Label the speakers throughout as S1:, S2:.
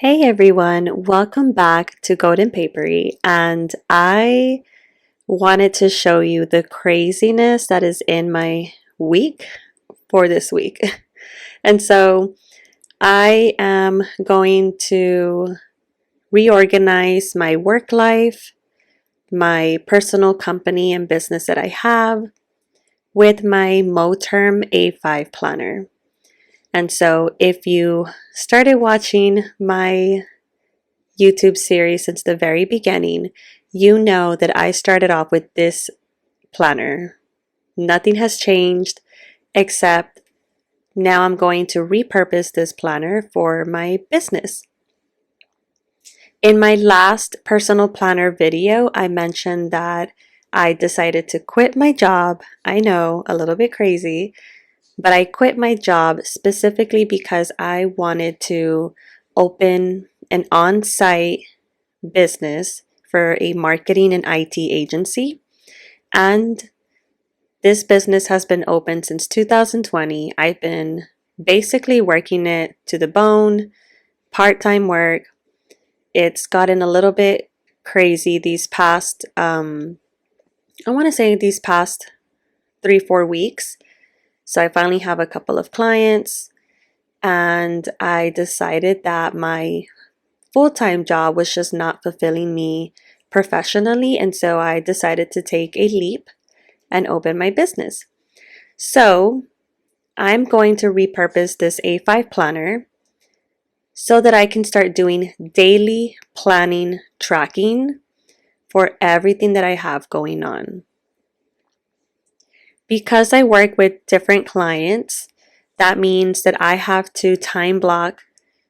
S1: Hey everyone, welcome back to Golden Papery, and I wanted to show you the craziness that is in my week for this week. And so I am going to reorganize my work life, my personal company and business that I have with my Moterm A5 planner. And so if you started watching my YouTube series since the very beginning, you know that I started off with this planner. Nothing has changed except now I'm going to repurpose this planner for my business. In my last personal planner video, I mentioned that I decided to quit my job. I know, a little bit crazy, but I quit my job specifically because I wanted to open an on-site business for a marketing and IT agency. And this business has been open since 2020. I've been basically working it to the bone, part-time work. It's gotten a little bit crazy these past, I want to say these past 3-4 weeks. So I finally have a couple of clients, and I decided that my full-time job was just not fulfilling me professionally, and so I decided to take a leap and open my business. So I'm going to repurpose this A5 planner so that I can start doing daily planning tracking for everything that I have going on. Because I work with different clients, that means that I have to time block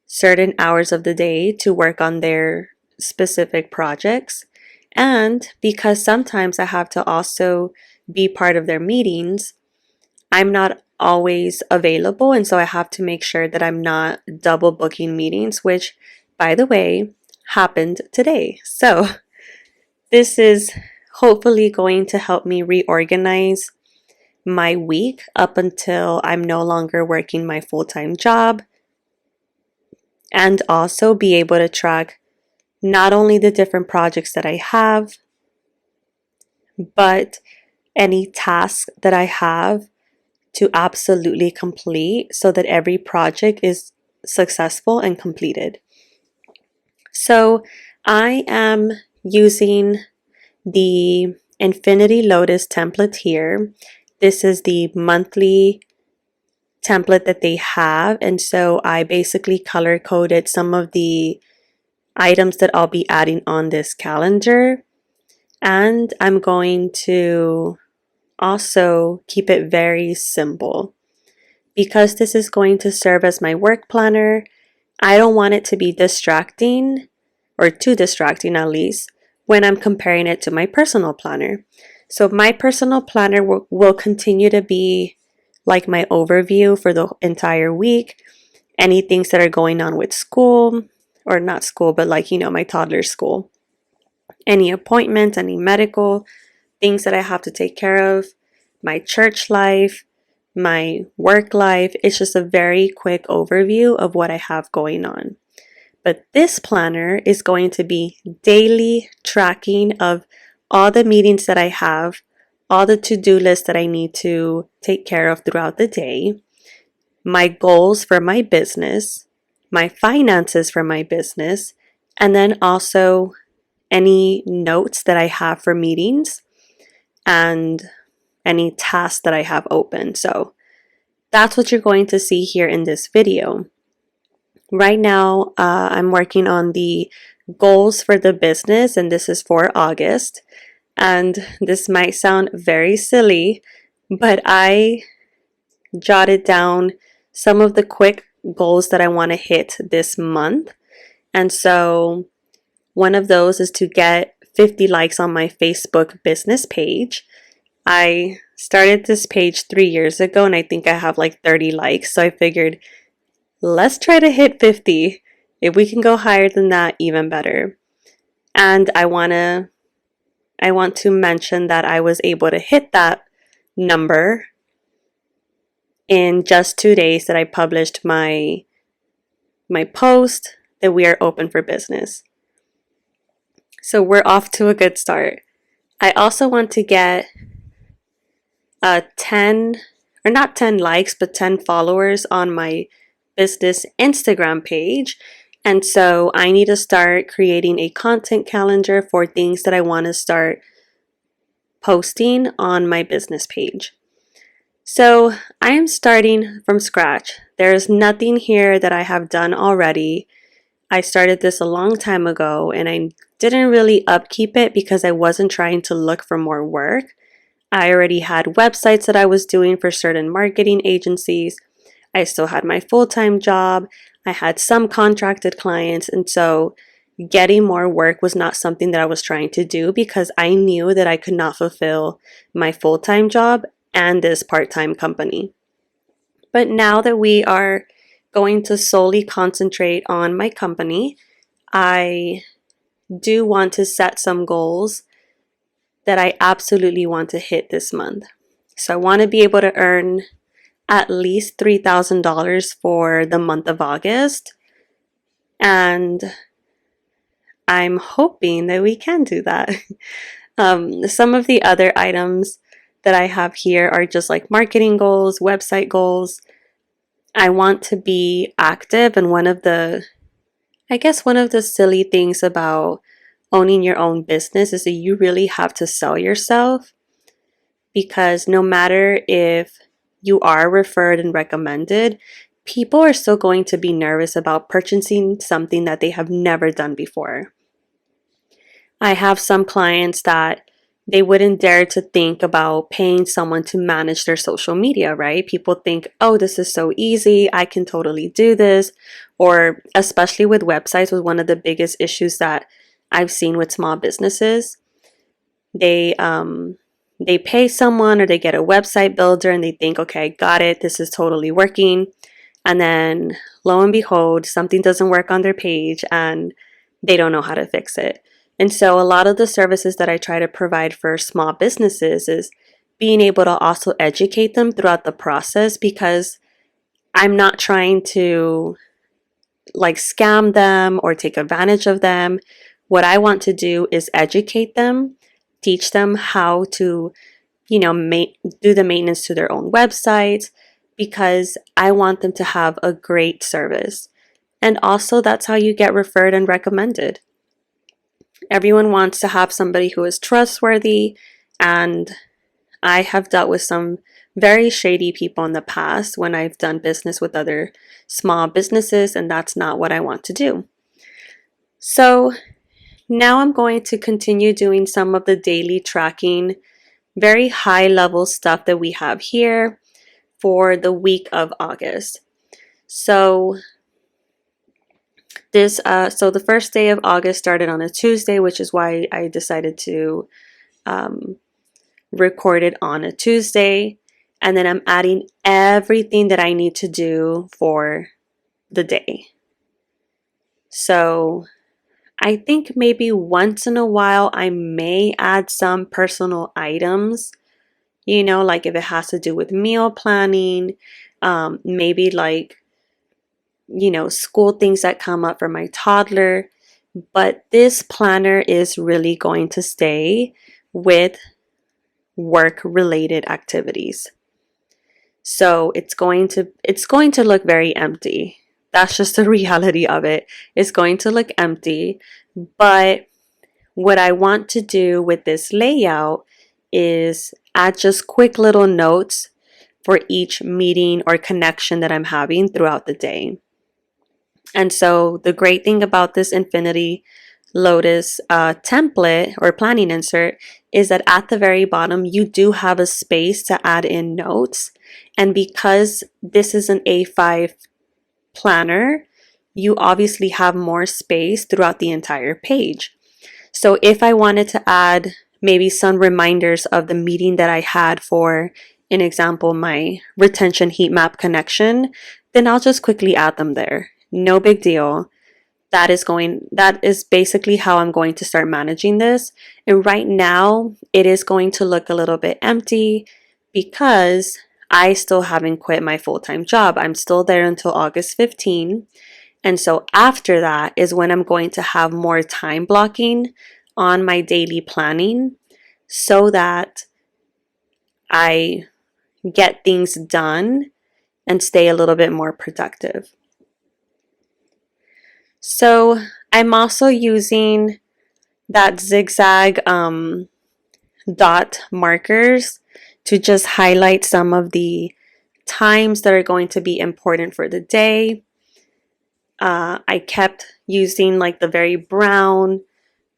S1: certain hours of the day to work on their specific projects. And because sometimes I have to also be part of their meetings, I'm not always available. And so I have to make sure that I'm not double booking meetings, which, by the way, happened today. So this is hopefully going to help me reorganize my week up until I'm no longer working my full-time job, and also be able to track not only the different projects that I have, but any tasks that I have to absolutely complete so that every project is successful and completed. So I am using the Infinity Lotus template here. This is the monthly template that they have, and so I basically color coded some of the items that I'll be adding on this calendar, and I'm going to also keep it very simple. Because this is going to serve as my work planner, I don't want it to be distracting, or too distracting at least, when I'm comparing it to my personal planner. So my personal planner will continue to be like my overview for the entire week. Any things that are going on with school, or not school, but like, my toddler's school. Any appointments, any medical things that I have to take care of, my church life, my work life. It's just a very quick overview of what I have going on. But this planner is going to be daily tracking of all the meetings that I have, all the to-do lists that I need to take care of throughout the day, my goals for my business, my finances for my business, and then also any notes that I have for meetings and any tasks that I have open. So that's what you're going to see here in this video. Right now, I'm working on the goals for the business, and this is for August. And this might sound very silly, but I jotted down some of the quick goals that I want to hit this month. And so one of those is to get 50 likes on my Facebook business page. I started this page 3 years ago, and I think I have like 30 likes. So I figured, let's try to hit 50. If we can go higher than that, even better. And I want to mention that I was able to hit that number in just 2 days that I published my post. that we are open for business. So we're off to a good start. I also want to get 10, or not 10 likes, but 10 followers on my business Instagram page. And so I need to start creating a content calendar for things that I want to start posting on my business page. So I am starting from scratch. There is nothing here that I have done already. I started this a long time ago and I didn't really upkeep it because I wasn't trying to look for more work. I already had websites that I was doing for certain marketing agencies. I still had my full-time job. I had some contracted clients. And so getting more work was not something that I was trying to do because I knew that I could not fulfill my full-time job and this part-time company. But now that we are going to solely concentrate on my company, I do want to set some goals that I absolutely want to hit this month. So I want to be able to earn at least $3,000 for the month of August. And I'm hoping that we can do that. Some of the other items that I have here are just like marketing goals, website goals. I want to be active, and one of the silly things about owning your own business is that you really have to sell yourself, because no matter if you are referred and recommended, people are still going to be nervous about purchasing something that they have never done before. I have some clients that they wouldn't dare to think about paying someone to manage their social media, right? People think, oh, this is so easy, I can totally do this. Or especially with websites, was one of the biggest issues that I've seen with small businesses. They pay someone or they get a website builder and they think, okay, I got it, this is totally working. And then lo and behold, something doesn't work on their page and they don't know how to fix it. And so a lot of the services that I try to provide for small businesses is being able to also educate them throughout the process, because I'm not trying to like scam them or take advantage of them. What I want to do is educate them, teach them how to, do the maintenance to their own websites, because I want them to have a great service. And also, that's how you get referred and recommended. Everyone wants to have somebody who is trustworthy, and I have dealt with some very shady people in the past when I've done business with other small businesses, and that's not what I want to do. So now I'm going to continue doing some of the daily tracking, very high level stuff that we have here for the week of August. So the first day of August started on a Tuesday, which is why I decided to record it on a Tuesday. And then I'm adding everything that I need to do for the day. So I think maybe once in a while I may add some personal items, like if it has to do with meal planning, maybe like school things that come up for my toddler. But this planner is really going to stay with work related activities. So it's going to look very empty. That's just the reality of it. It's going to look empty. But what I want to do with this layout is add just quick little notes for each meeting or connection that I'm having throughout the day. And so the great thing about this Infinity Lotus template or planning insert is that at the very bottom, you do have a space to add in notes. And because this is an A5 planner, you obviously have more space throughout the entire page. So if I wanted to add maybe some reminders of the meeting that I had for, an example, my retention heat map connection, then I'll just quickly add them there. No big deal. That is basically how I'm going to start managing this. And right now, it is going to look a little bit empty because I still haven't quit my full-time job. I'm still there until August 15. And so after that is when I'm going to have more time blocking on my daily planning so that I get things done and stay a little bit more productive. So I'm also using that zigzag dot markers to just highlight some of the times that are going to be important for the day. I kept using like the very brown,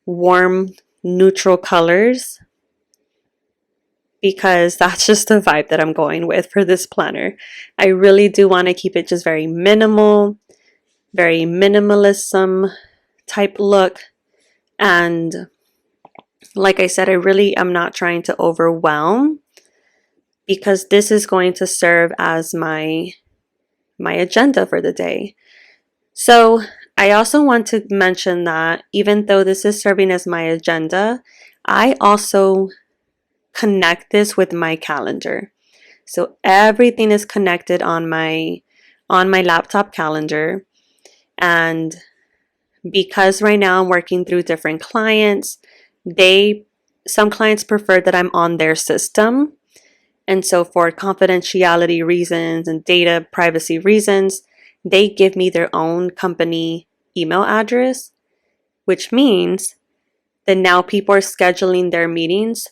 S1: warm, neutral colors because that's just the vibe that I'm going with for this planner. I really do want to keep it just very minimal, very minimalism type look. And like I said, I really am not trying to overwhelm because this is going to serve as my agenda for the day. So I also want to mention that even though this is serving as my agenda, I also connect this with my calendar. So everything is connected on my laptop calendar. And because right now I'm working through different clients, some clients prefer that I'm on their system. And so for confidentiality reasons and data privacy reasons, they give me their own company email address, which means that now people are scheduling their meetings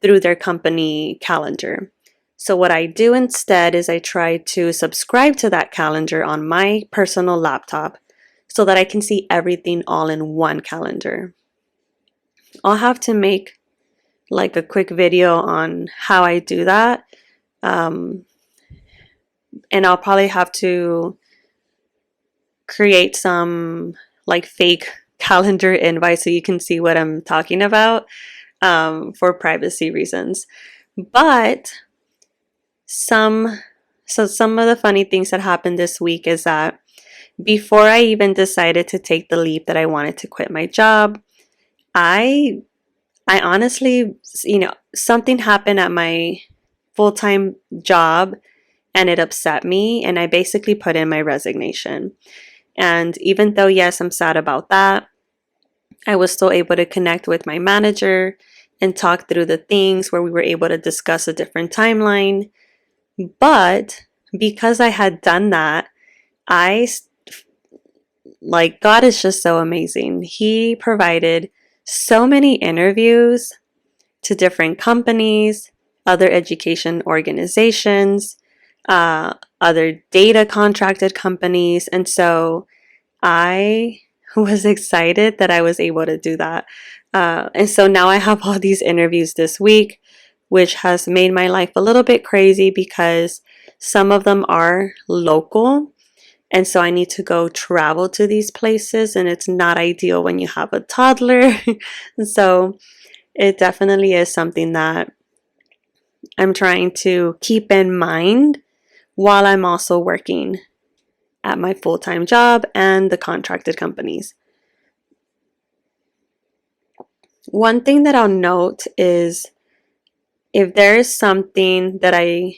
S1: through their company calendar. So what I do instead is I try to subscribe to that calendar on my personal laptop so that I can see everything all in one calendar. I'll have to make like a quick video on how I do that. And I'll probably have to create some like fake calendar invite so you can see what I'm talking about for privacy reasons. But some of the funny things that happened this week is that before I even decided to take the leap that I wanted to quit my job, I honestly, something happened at my full-time job and it upset me, and I basically put in my resignation. And even though, yes, I'm sad about that, I was still able to connect with my manager and talk through the things where we were able to discuss a different timeline. But because I had done that, God is just so amazing. He provided so many interviews to different companies, other education organizations, other data contracted companies. And so I was excited that I was able to do that. And so now I have all these interviews this week, which has made my life a little bit crazy because some of them are local. And so I need to go travel to these places, and it's not ideal when you have a toddler. So it definitely is something that I'm trying to keep in mind while I'm also working at my full-time job and the contracted companies. One thing that I'll note is if there is something that I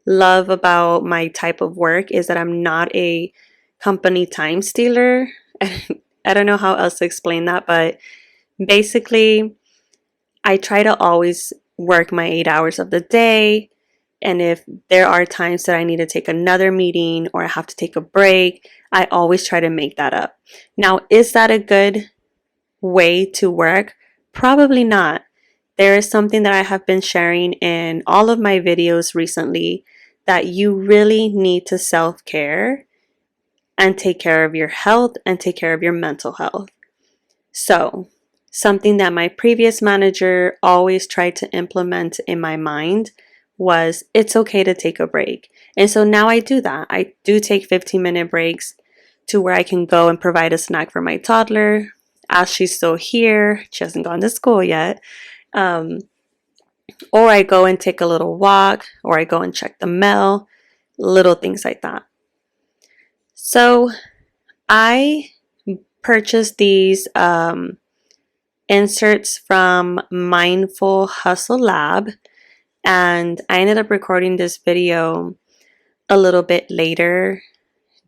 S1: love about my type of work is that I'm not a company time stealer. I don't know how else to explain that, but basically I try to always work my 8 hours of the day. And if there are times that I need to take another meeting or I have to take a break, I always try to make that up. Now, is that a good way to work? Probably not. There is something that I have been sharing in all of my videos recently that you really need to self-care and take care of your health and take care of your mental health. So, something that my previous manager always tried to implement in my mind was it's okay to take a break. And so now I do that. I do take 15-minute breaks to where I can go and provide a snack for my toddler as she's still here. She hasn't gone to school yet. Or I go and take a little walk, or I go and check the mail, little things like that. So I purchased these inserts from Mindful Hustle Lab, and I ended up recording this video a little bit later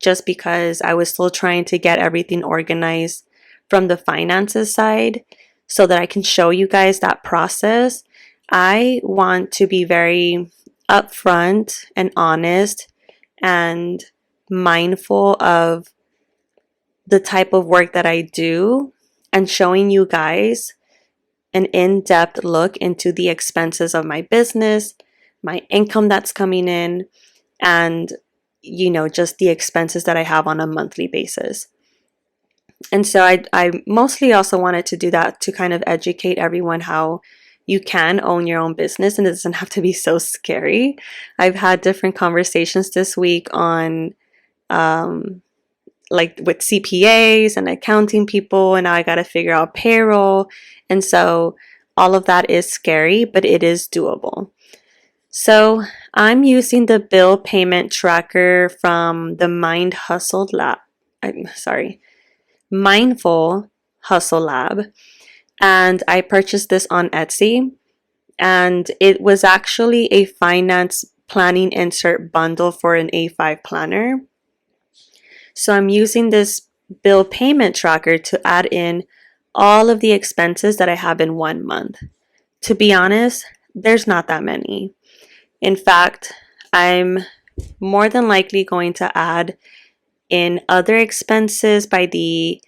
S1: just because I was still trying to get everything organized from the finances side so that I can show you guys that process. I want to be very upfront and honest and mindful of the type of work that I do and showing you guys an in-depth look into the expenses of my business, my income that's coming in, and just the expenses that I have on a monthly basis. And so I mostly also wanted to do that to kind of educate everyone how you can own your own business and it doesn't have to be so scary. I've had different conversations this week on like with CPAs and accounting people, and now I got to figure out payroll. And so all of that is scary, but it is doable. So I'm using the bill payment tracker from the Mindful Hustle Lab. And I purchased this on Etsy. And it was actually a finance planning insert bundle for an A5 planner. So I'm using this bill payment tracker to add in all of the expenses that I have in 1 month. To be honest, there's not that many. In fact, I'm more than likely going to add in other expenses by the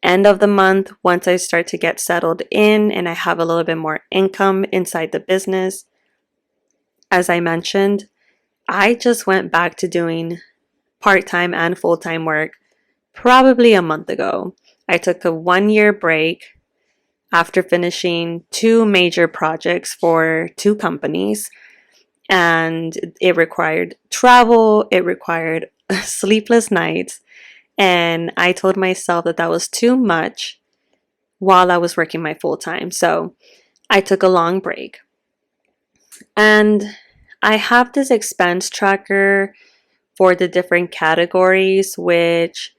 S1: end of the month once I start to get settled in and I have a little bit more income inside the business. As I mentioned, I just went back to doing part-time and full-time work probably a month ago. I took a 1-year break after finishing 2 major projects for 2 companies, and it required travel, it required sleepless nights, and I told myself that that was too much while I was working my full time. So I took a long break. And I have this expense tracker for the different categories, which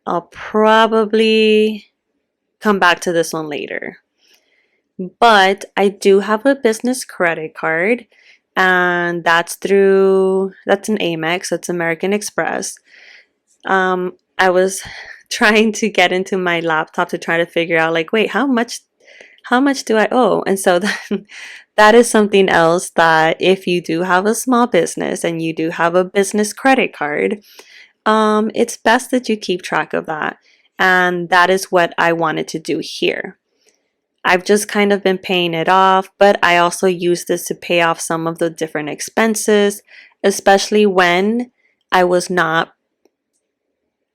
S1: I'll probably come back to this one later. But I do have a business credit card, and that's an Amex, it's American Express. I was trying to get into my laptop to try to figure out like, wait, how much do I owe? And so that is something else that if you do have a small business and you do have a business credit card, it's best that you keep track of that. And that is what I wanted to do here. I've just kind of been paying it off, but I also use this to pay off some of the different expenses, especially when I was not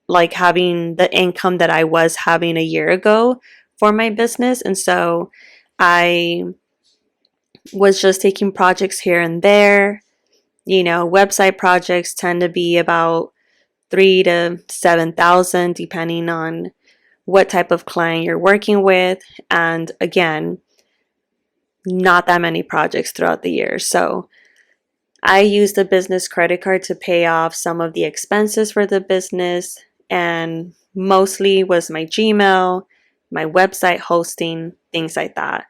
S1: like having the income that I was having a year ago for my business. And so I was just taking projects here and there. Website projects tend to be about 3,000 to 7,000 depending on what type of client you're working with. And again, not that many projects throughout the year. So I used the business credit card to pay off some of the expenses for the business, and mostly was my Gmail, my website hosting, things like that.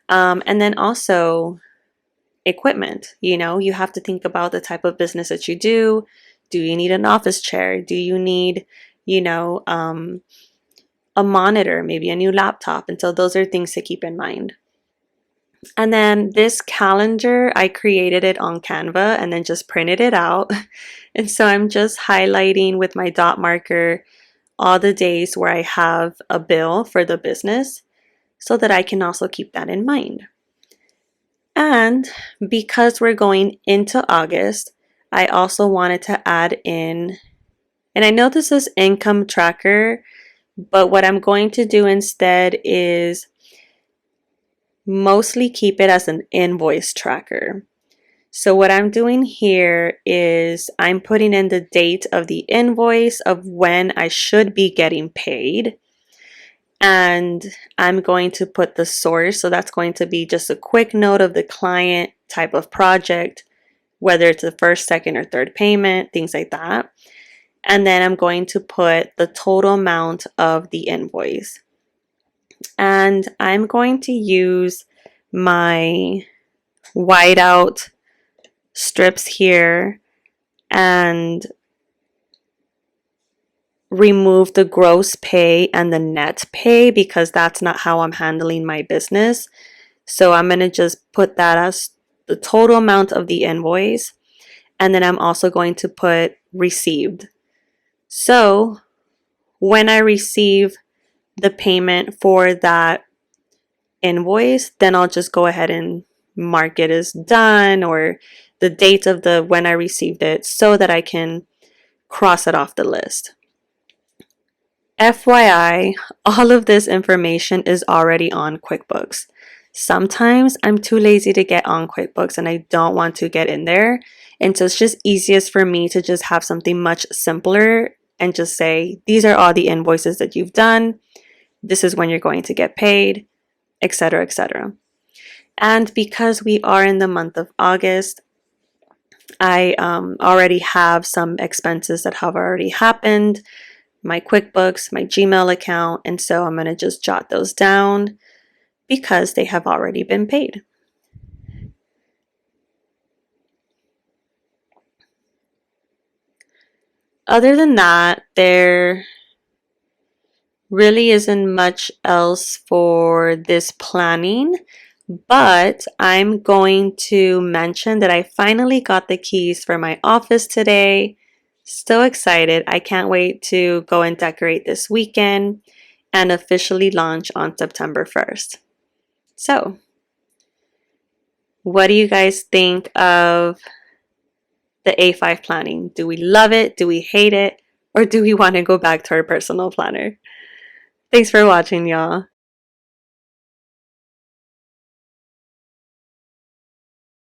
S1: And then also equipment. You have to think about the type of business that you do. Do you need an office chair? Do you need, a monitor, maybe a new laptop? And so those are things to keep in mind. And then this calendar, I created it on Canva and then just printed it out. And so I'm just highlighting with my dot marker all the days where I have a bill for the business so that I can also keep that in mind. And because we're going into August, I also wanted to add in, and I know this is income tracker, but what I'm going to do instead is mostly keep it as an invoice tracker. So what I'm doing here is I'm putting in the date of the invoice of when I should be getting paid. And I'm going to put the source. So that's going to be just a quick note of the client, type of project, whether it's the first, second, or third payment, things like that. And then I'm going to put the total amount of the invoice. And I'm going to use my whiteout strips here and remove the gross pay and the net pay because that's not how I'm handling my business. So I'm going to just put that as the total amount of the invoice. And then I'm also going to put received. So when I receive the payment for that invoice, then I'll just go ahead and mark it as done, or the date of the when I received it, so that I can cross it off the list. FYI, all of this information is already on QuickBooks. Sometimes I'm too lazy to get on QuickBooks and I don't want to get in there. And so it's just easiest for me to just have something much simpler and just say, these are all the invoices that you've done. This is when you're going to get paid, etc., etc. And because we are in the month of August, I already have some expenses that have already happened, my QuickBooks, my Gmail account, and so I'm going to just jot those down because they have already been paid. Other than that, there really isn't much else for this planning, but I'm going to mention that I finally got the keys for my office today. So excited. I can't wait to go and decorate this weekend and officially launch on September 1st. So, what do you guys think of the A5 planning? Do we love it? Do we hate it? Or do we want to go back to our personal planner? Thanks for watching, y'all.